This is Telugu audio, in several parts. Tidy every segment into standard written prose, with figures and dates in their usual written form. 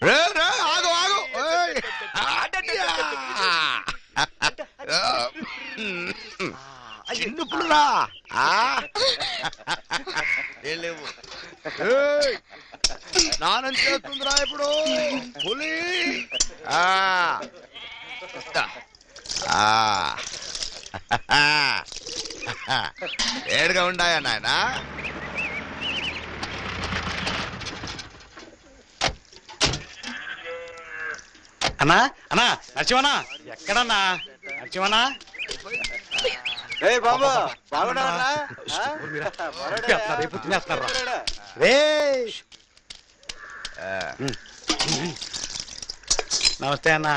ఆగు ఆగు చిన్న పులురా స్నానం చేస్తుందిరా ఇప్పుడు పులి ఏడుగా ఉండాయా నాయన అన్నా అన్నా నరసింహనా ఎక్కడన్నా నరసింహనా బాబు నమస్తే అన్నా.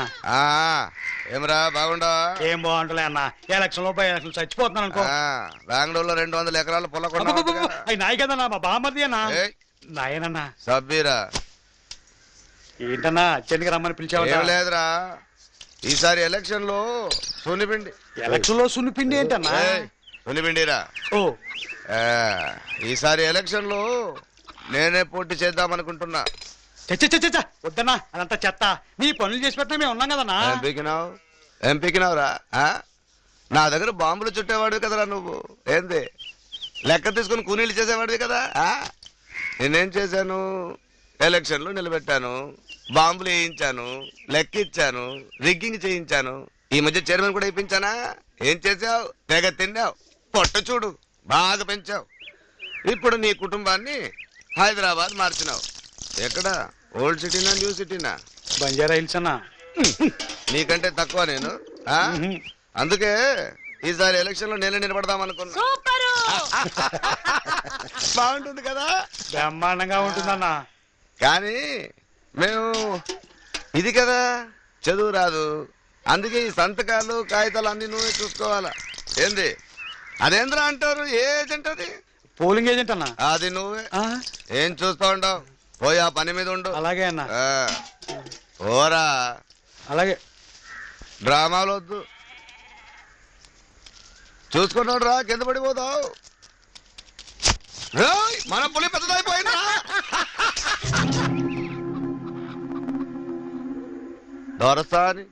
ఏమరా బాగుండా? ఏం బాగుంటలే అన్న, ఎలక్షన్ లో ఎలక్షన్ చచ్చిపోతున్నాను అనుకో. బెంగళూరులో 200 ఎకరాలు పొలకొండ అవి నాయి కదన్నా, మా బామ్మది అన్నా. నాయనన్నా సబ్బీరా ఏంటన్నా అర్జెంట్గా రమ్మని పిలిచావు? లేదురా, ఈసారి ఎలక్షన్ లో సున్నిపిండి. ఎలక్షన్ లో సున్నిపిండి ఏంటన్నా? సున్నిపిండిరా. ఓ ఈసారి ఎలక్షన్ లో నేనే పోటీ చేద్దామనుకుంటున్నా. వద్దన్నా, అదంతా చెత్త. నీ పనులు చేసి పెట్టినా మేము ఉన్నాం కదన్నా. ఏం పీకినావురా? నా దగ్గర బాంబులు చుట్టేవాడివి కదరా నువ్వు. ఏంది లెక్క తీసుకుని కూలీలు చేసేవాడివి కదా. నేనేం చేశాను? ఎలక్షన్లు నిలబెట్టాను, బాంబులు వేయించాను, లెక్కిచ్చాను, రిగ్గింగ్ చేయించాను. ఈ మధ్య చైర్మన్ కూడా ఇప్పించానా? ఏం చేసావు? తెగ తిన్నావు, పొట్ట చూడు బాగా పెంచావు. ఇప్పుడు నీ కుటుంబాన్ని హైదరాబాద్ మార్చినావు. ఎక్కడ? ఓల్డ్ సిటీనా, న్యూ సిటీనా? బంజారా హిల్స్ అన్నా. నీకంటే తక్కువ నేను. అందుకే ఈసారి ఎలక్షన్ లో నేనే నిలబడదాం అనుకున్నా. బాగుంటుంది కదా? బ్రహ్మాండంగా ఉంటుందన్నా. కానీ మేము ఇది కదా, చదువు రాదు. అందుకే ఈ సంతకాలు కాగితాలు అన్ని నువ్వే చూసుకోవాలా. ఏంది అదేంద్రా అంటారు? ఏ ఏజెంట్ అది? పోలింగ్ ఏజెంట్ అన్నా. అది నువ్వే. ఏం చూస్తా ఉండవు? పోయి ఆ పని మీద ఉండు. అలాగే అన్నా. ఓరా. అలాగే. డ్రామాలు వద్దు, చూసుకున్నాడు రా, కింద పడిపోతావు. మన పులి పెద్దదైపోయిందా? దొరసాని